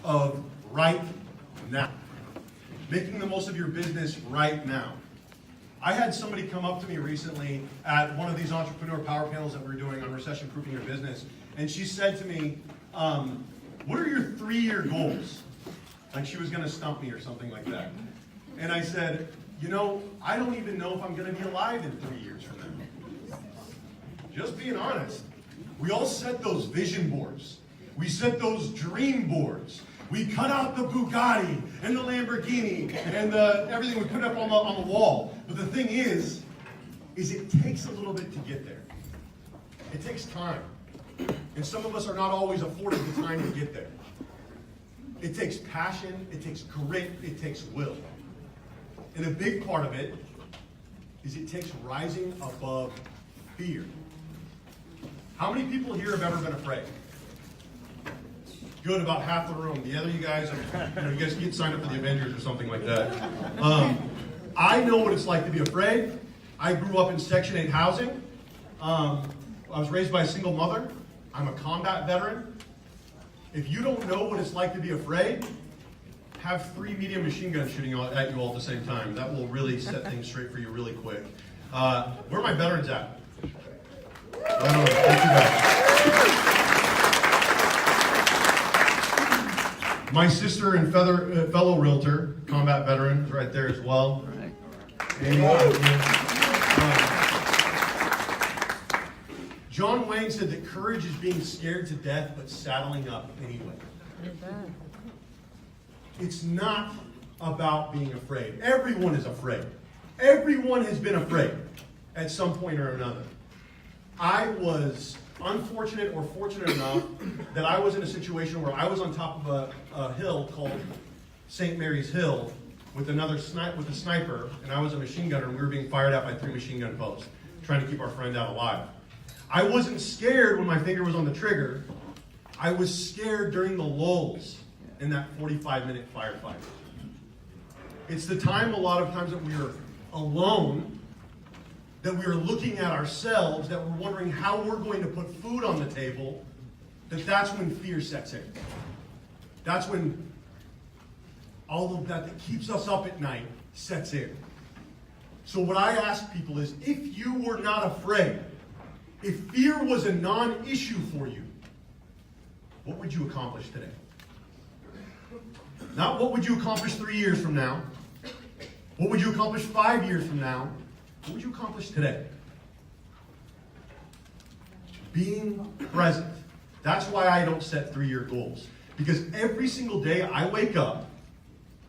of right now. Making the most of your business right now. I had somebody come up to me recently at one of these entrepreneur power panels that we're doing on Recession Proofing Your Business, and she said to me, what are your 3-year goals? Like she was going to stump me or something like that. And I said, you know, I don't even know if I'm going to be alive in 3 years from now. Just being honest. We all set those vision boards. We set those dream boards. We cut out the Bugatti and the Lamborghini and everything we put up on the wall. But the thing is it takes a little bit to get there. It takes time. And some of us are not always afforded the time to get there. It takes passion, it takes grit, it takes will. And a big part of it is it takes rising above fear. How many people here have ever been afraid? Good, about half the room. The other you guys, you guys get signed up for the Avengers or something like that. I know what it's like to be afraid. I grew up in Section 8 housing. I was raised by a single mother. I'm a combat veteran. If you don't know what it's like to be afraid, have 3 medium machine guns shooting at you all at the same time. That will really set things straight for you really quick. Where are my veterans at? I don't know. Thank you guys. My sister and fellow realtor, combat veteran, is right there as well. John Wayne said that courage is being scared to death but saddling up anyway. It's not about being afraid. Everyone is afraid. Everyone has been afraid at some point or another. I was unfortunate or fortunate enough that I was in a situation where I was on top of a hill called St. Mary's Hill with a sniper, and I was a machine gunner, and we were being fired at by 3 machine gun posts, trying to keep our friend out alive. I wasn't scared when my finger was on the trigger. I was scared during the lulls in that 45-minute firefight. It's the time a lot of times that we are alone, that we are looking at ourselves, that we're wondering how we're going to put food on the table, that's when fear sets in. That's when all of that keeps us up at night sets in. So what I ask people is, if you were not afraid, if fear was a non-issue for you, what would you accomplish today? Not what would you accomplish 3 years from now. What would you accomplish 5 years from now? What would you accomplish today? Being present. That's why I don't set 3-year goals. Because every single day I wake up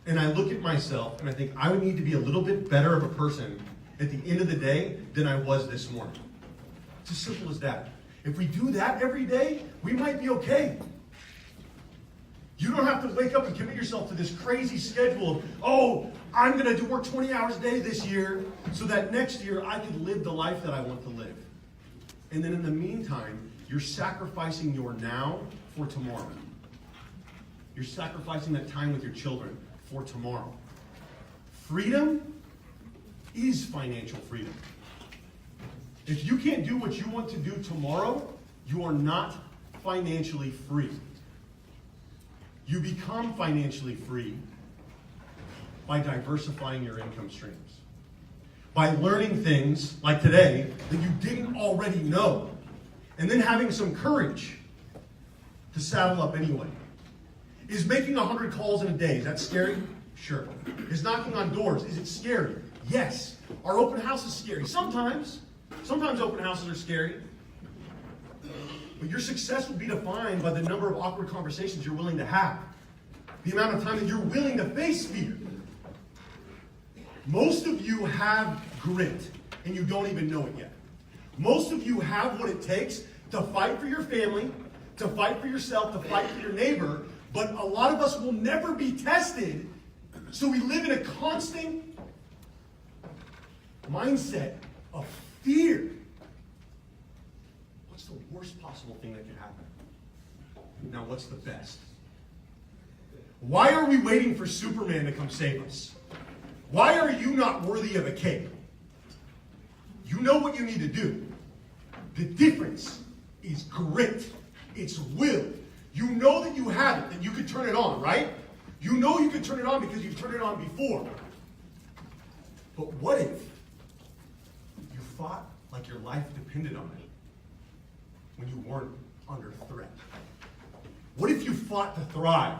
and I look at myself and I think I would need to be a little bit better of a person at the end of the day than I was this morning. It's as simple as that. If we do that every day, we might be okay. You don't have to wake up and commit yourself to this crazy schedule of, oh, I'm going to work 20 hours a day this year so that next year I can live the life that I want to live. And then in the meantime, you're sacrificing your now for tomorrow. You're sacrificing that time with your children for tomorrow. Freedom is financial freedom. If you can't do what you want to do tomorrow, you are not financially free. You become financially free by diversifying your income streams. By learning things like today that you didn't already know. And then having some courage to saddle up anyway. Is making 100 calls in a day, is that scary? Sure. Is knocking on doors, is it scary? Yes. Are open houses scary? Sometimes. Sometimes open houses are scary. But your success will be defined by the number of awkward conversations you're willing to have. The amount of time that you're willing to face fear. Most of you have grit, and you don't even know it yet. Most of you have what it takes to fight for your family, to fight for yourself, to fight for your neighbor, but a lot of us will never be tested, so we live in a constant mindset of fear. What's the worst possible thing that could happen? Now, what's the best? Why are we waiting for Superman to come save us? Why are you not worthy of a cape? You know what you need to do. The difference is grit. It's will. You know that you have it, that you could turn it on, right? You know you could turn it on because you've turned it on before. But what if you fought like your life depended on it when you weren't under threat? What if you fought to thrive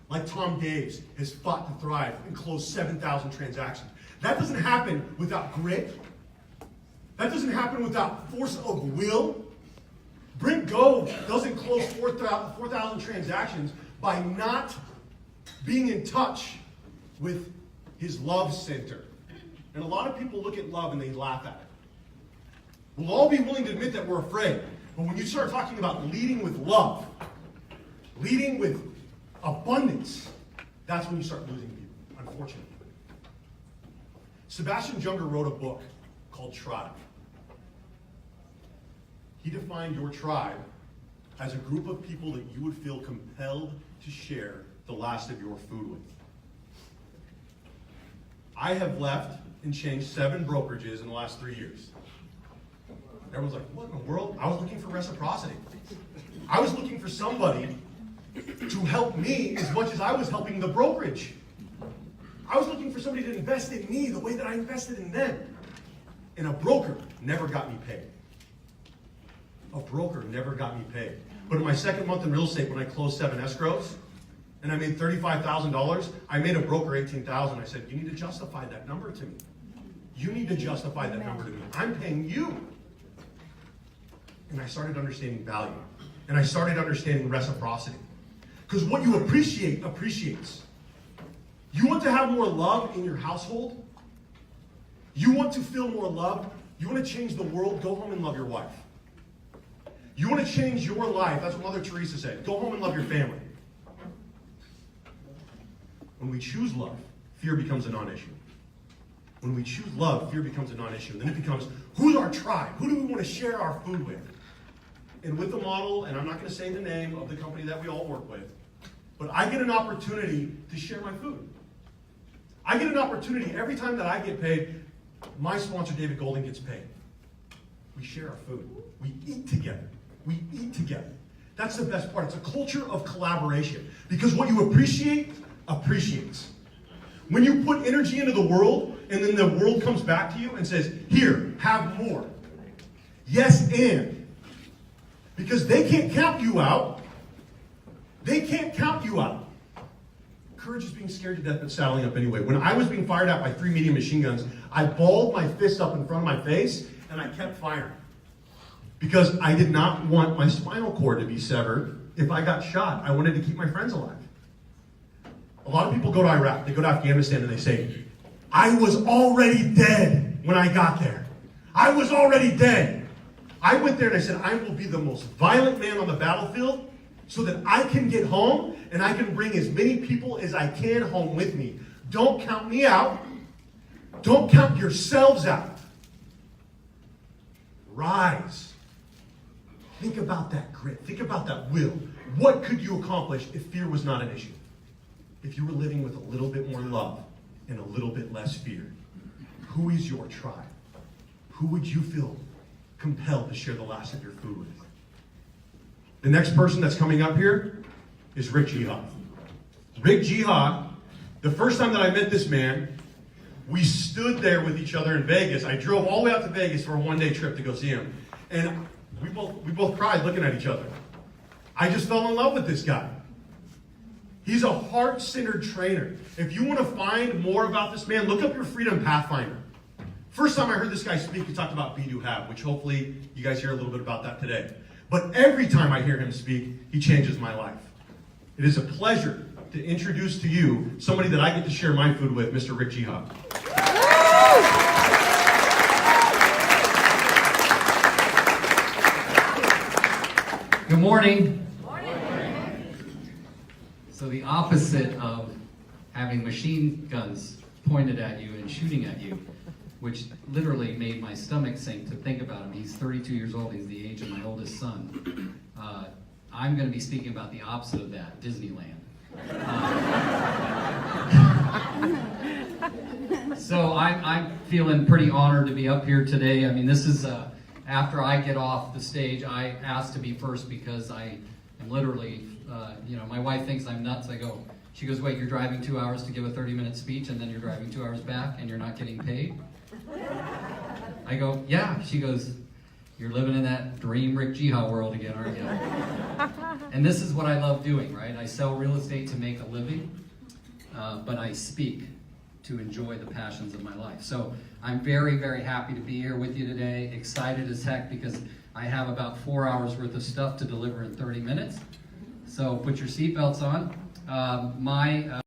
like Tom Daves has fought to thrive and closed 7,000 transactions? That doesn't happen without grit. That doesn't happen without force of will. Brent Gove doesn't close 4,000 transactions by not being in touch with his love center. And a lot of people look at love and they laugh at it. We'll all be willing to admit that we're afraid. But when you start talking about leading with love, leading with abundance, that's when you start losing people, unfortunately. Sebastian Junger wrote a book called Tribe. He defined your tribe as a group of people that you would feel compelled to share the last of your food with. I have left and changed 7 brokerages in the last 3 years. Everyone's like, what in the world? I was looking for reciprocity. I was looking for somebody to help me as much as I was helping the brokerage. I was looking for somebody to invest in me the way that I invested in them. And a broker never got me paid. A broker never got me paid. But in my second month in real estate, when I closed 7 escrows, and I made $35,000, I made a broker $18,000. I said, you need to justify that number to me. You need to justify that number to me. I'm paying you. And I started understanding value. And I started understanding reciprocity. Because what you appreciate, appreciates. You want to have more love in your household? You want to feel more love? You want to change the world? Go home and love your wife. You want to change your life? That's what Mother Teresa said. Go home and love your family. When we choose love, fear becomes a non-issue. When we choose love, fear becomes a non-issue. Then it becomes, who's our tribe? Who do we want to share our food with? And with the model, and I'm not going to say the name of the company that we all work with, but I get an opportunity to share my food. I get an opportunity every time that I get paid. My sponsor, David Golding, gets paid. We share our food. We eat together. We eat together. That's the best part. It's a culture of collaboration. Because what you appreciate, appreciates. When you put energy into the world, and then the world comes back to you and says, here, have more. Yes, and. Because they can't count you out. They can't count you out. Courage is being scared to death but saddling up anyway. When I was being fired at by 3 medium machine guns, I balled my fist up in front of my face and I kept firing. Because I did not want my spinal cord to be severed if I got shot. I wanted to keep my friends alive. A lot of people go to Iraq, they go to Afghanistan and they say, I was already dead when I got there. I was already dead. I went there and I said, I will be the most violent man on the battlefield so that I can get home and I can bring as many people as I can home with me. Don't count me out. Don't count yourselves out. Rise. Think about that grit. Think about that will. What could you accomplish if fear was not an issue? If you were living with a little bit more love and a little bit less fear? Who is your tribe? Who would you feel compelled to share the last of your food with? The next person that's coming up here is Rick Geha. Rick Geha, the first time that I met this man, we stood there with each other in Vegas. I drove all the way out to Vegas for a one-day trip to go see him. And we both cried looking at each other. I just fell in love with this guy. He's a heart-centered trainer. If you want to find more about this man, look up your Freedom Pathfinder. First time I heard this guy speak, he talked about be, do, have, which hopefully you guys hear a little bit about that today. But every time I hear him speak, he changes my life. It is a pleasure to introduce to you somebody that I get to share my food with, Mr. Rick Geha. Good morning. So the opposite of having machine guns pointed at you and shooting at you, which literally made my stomach sink to think about him. He's 32 years old. He's the age of my oldest son. I'm going to be speaking about the opposite of that, Disneyland. So I'm feeling pretty honored to be up here today. I mean, this is, after I get off the stage, I asked to be first because I am literally my wife thinks I'm nuts. She goes, wait, you're driving 2 hours to give a 30-minute speech and then you're driving 2 hours back and you're not getting paid? I go, yeah. She goes, you're living in that dream Rick Geha world again, aren't you? And this is what I love doing, right? I sell real estate to make a living, but I speak to enjoy the passions of my life. So I'm very, very happy to be here with you today, excited as heck because I have about 4 hours worth of stuff to deliver in 30 minutes. So put your seatbelts on.